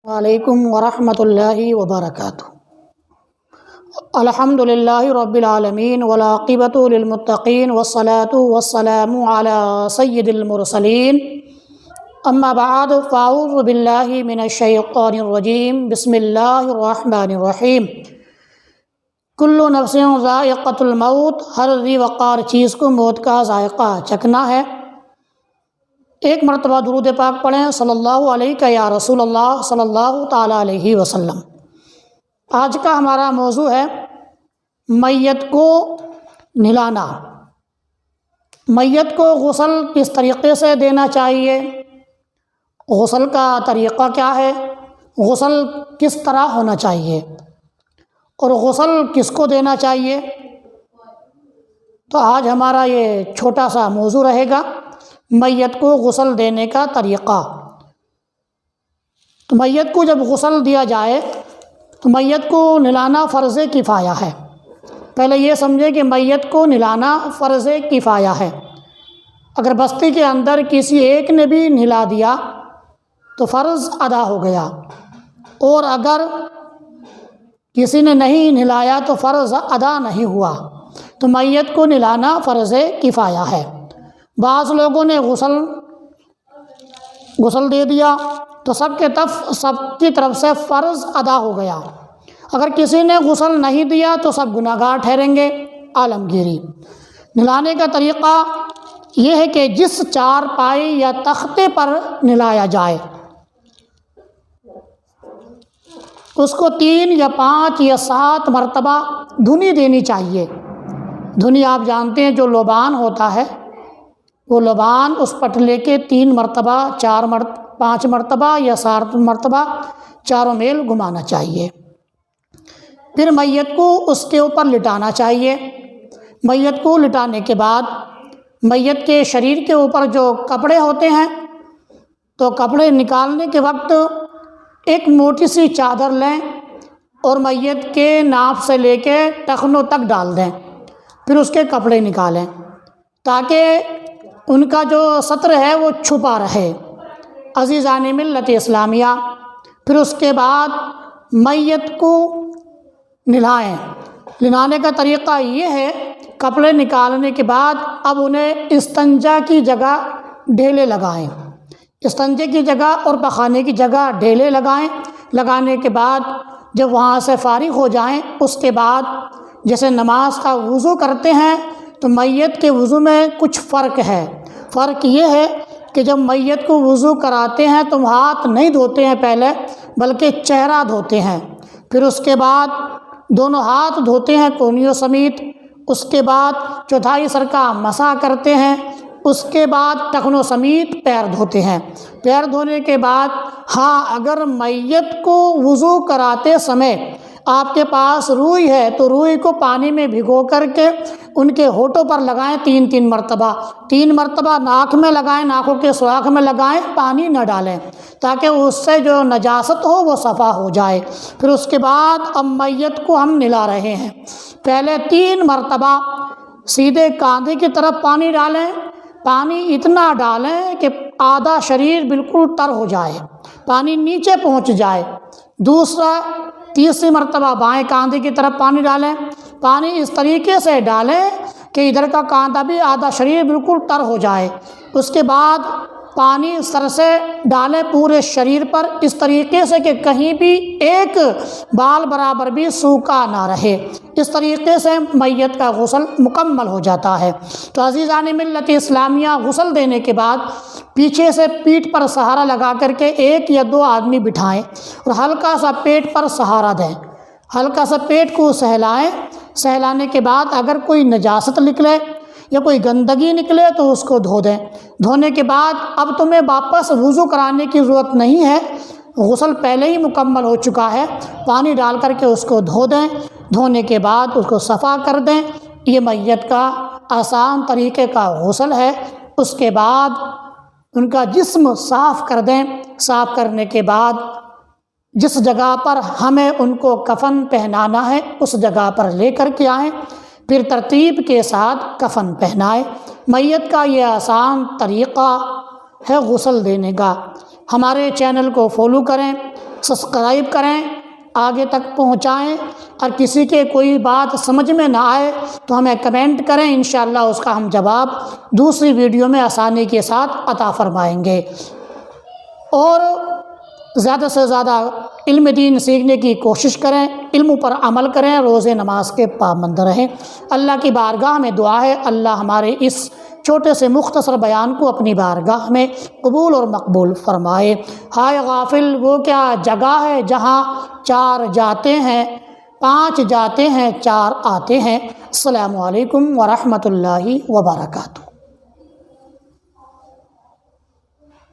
وعلیکم ورحمۃ اللہ وبرکاتہ۔ الحمد للہ رب العالمین والعاقبۃ للمتقین والصلاة والسلام علی سید المرسلین، اما بعد فاعوذ باللہ من الشیطان الرجیم، بسم اللہ الرحمن الرحیم۔ کل نفس ذائقۃ الموت، ہر ذی وقار چیز کو موت کا ذائقہ چکھنا ہے۔ ایک مرتبہ درود پاک پڑھیں، صلی اللہ علیہ یا رسول اللہ صلی اللہ تعالیٰ علیہ وسلم۔ آج کا ہمارا موضوع ہے میت کو نہلانا۔ میت کو غسل کس طریقے سے دینا چاہیے، غسل کا طریقہ کیا ہے، غسل کس طرح ہونا چاہیے اور غسل کس کو دینا چاہیے، تو آج ہمارا یہ چھوٹا سا موضوع رہے گا، میت کو غسل دینے کا طریقہ۔ تو میت کو جب غسل دیا جائے تو میت کو نہلانا فرض کفایہ ہے۔ پہلے یہ سمجھے کہ میت کو نہلانا فرض کفایہ ہے۔ اگر بستی کے اندر کسی ایک نے بھی نہلا دیا تو فرض ادا ہو گیا، اور اگر کسی نے نہیں نہلایا تو فرض ادا نہیں ہوا۔ تو میت کو نہلانا فرض کفایہ ہے۔ بعض لوگوں نے غسل دے دیا تو سب کی طرف سے فرض ادا ہو گیا۔ اگر کسی نے غسل نہیں دیا تو سب گناہ گار ٹھہریں گے، عالمگیری۔ نہلانے کا طریقہ یہ ہے کہ جس چارپائی یا تختے پر نہلایا جائے اس کو 3 یا 5 یا 7 مرتبہ دھنی دینی چاہیے۔ دھنی آپ جانتے ہیں، جو لبان ہوتا ہے، وہ لبان اس پٹلے کے 3 مرتبہ 5 مرتبہ یا 7 مرتبہ چاروں میل گھمانا چاہیے۔ پھر میت کو اس کے اوپر لٹانا چاہیے۔ میت کو لٹانے کے بعد میت کے شریر کے اوپر جو کپڑے ہوتے ہیں تو کپڑے نکالنے کے وقت ایک موٹی سی چادر لیں اور میت کے ناف سے لے کے ٹخنوں تک ڈال دیں، پھر اس کے کپڑے نکالیں تاکہ ان کا جو سطر ہے وہ چھپا رہے۔ عزیزان ملت اسلامیہ، پھر اس کے بعد میت کو نہلائیں۔ نہلانے کا طریقہ یہ ہے، کپڑے نکالنے کے بعد اب انہیں استنجا کی جگہ ڈھیلے لگائیں، استنجے کی جگہ اور پخانے کی جگہ ڈھیلے لگائیں۔ لگانے کے بعد جب وہاں سے فارغ ہو جائیں، اس کے بعد جیسے نماز کا وضو کرتے ہیں تو میت کے وضو میں کچھ فرق ہے۔ فرق یہ ہے کہ جب میت کو وضو کراتے ہیں تو ہاتھ نہیں دھوتے ہیں پہلے، بلکہ چہرہ دھوتے ہیں، پھر اس کے بعد دونوں ہاتھ دھوتے ہیں کونیوں سمیت، اس کے بعد چوتھائی سر کا مسح کرتے ہیں، اس کے بعد ٹخنوں سمیت پیر دھوتے ہیں۔ پیر دھونے کے بعد اگر میت کو وضو کراتے سمے آپ کے پاس روئی ہے تو روئی کو پانی میں بھگو کر کے ان کے ہونٹوں پر لگائیں 3 مرتبہ، 3 مرتبہ ناک میں لگائیں، ناکوں کے سوراخ میں لگائیں، پانی نہ ڈالیں تاکہ اس سے جو نجاست ہو وہ صفا ہو جائے۔ پھر اس کے بعد اب میت کو ہم نہلا رہے ہیں۔ پہلے 3 مرتبہ سیدھے کاندھے کی طرف پانی ڈالیں، پانی اتنا ڈالیں کہ آدھا شریر بالکل تر ہو جائے، پانی نیچے پہنچ جائے۔ تیسری مرتبہ بائیں کاندھے کی طرف پانی ڈالیں، پانی اس طریقے سے ڈالیں کہ ادھر کا کاندھا بھی آدھا شریر بالکل تر ہو جائے۔ اس کے بعد پانی سر سے ڈالیں پورے شریر پر، اس طریقے سے کہ کہیں بھی ایک بال برابر بھی سوکھا نہ رہے۔ اس طریقے سے میت کا غسل مکمل ہو جاتا ہے۔ تو عزیزان ملت اسلامیہ، غسل دینے کے بعد پیچھے سے پیٹھ پر سہارا لگا کر کے 1 یا 2 آدمی بٹھائیں اور ہلکا سا پیٹ پر سہارا دیں، ہلکا سا پیٹ کو سہلائیں۔ سہلانے کے بعد اگر کوئی نجاست نکلے یا کوئی گندگی نکلے تو اس کو دھو دیں۔ دھونے کے بعد اب تمہیں واپس وضو کرانے کی ضرورت نہیں ہے، غسل پہلے ہی مکمل ہو چکا ہے، پانی ڈال کر کے اس کو دھو دیں۔ دھونے کے بعد اس کو صفا کر دیں۔ یہ میت کا آسان طریقے کا غسل ہے۔ اس کے بعد ان کا جسم صاف کر دیں۔ صاف کرنے کے بعد جس جگہ پر ہمیں ان کو کفن پہنانا ہے اس جگہ پر لے کر کے آئیں، پھر ترتیب کے ساتھ کفن پہنائیں۔ میت کا یہ آسان طریقہ ہے غسل دینے کا۔ ہمارے چینل کو فالو کریں، سبسکرائب کریں، آگے تک پہنچائیں، اور کسی کے کوئی بات سمجھ میں نہ آئے تو ہمیں کمنٹ کریں، انشاءاللہ اس کا ہم جواب دوسری ویڈیو میں آسانی کے ساتھ عطا فرمائیں گے۔ اور زیادہ سے زیادہ علم دین سیکھنے کی کوشش کریں، علم پر عمل کریں، روزے نماز کے پابند رہیں۔ اللہ کی بارگاہ میں دعا ہے اللہ ہمارے اس چھوٹے سے مختصر بیان کو اپنی بارگاہ میں قبول اور مقبول فرمائے۔ ہائے غافل، وہ کیا جگہ ہے جہاں 4 جاتے ہیں، 5 جاتے ہیں 4 آتے ہیں۔ السلام علیکم ورحمۃ اللہ وبرکاتہ۔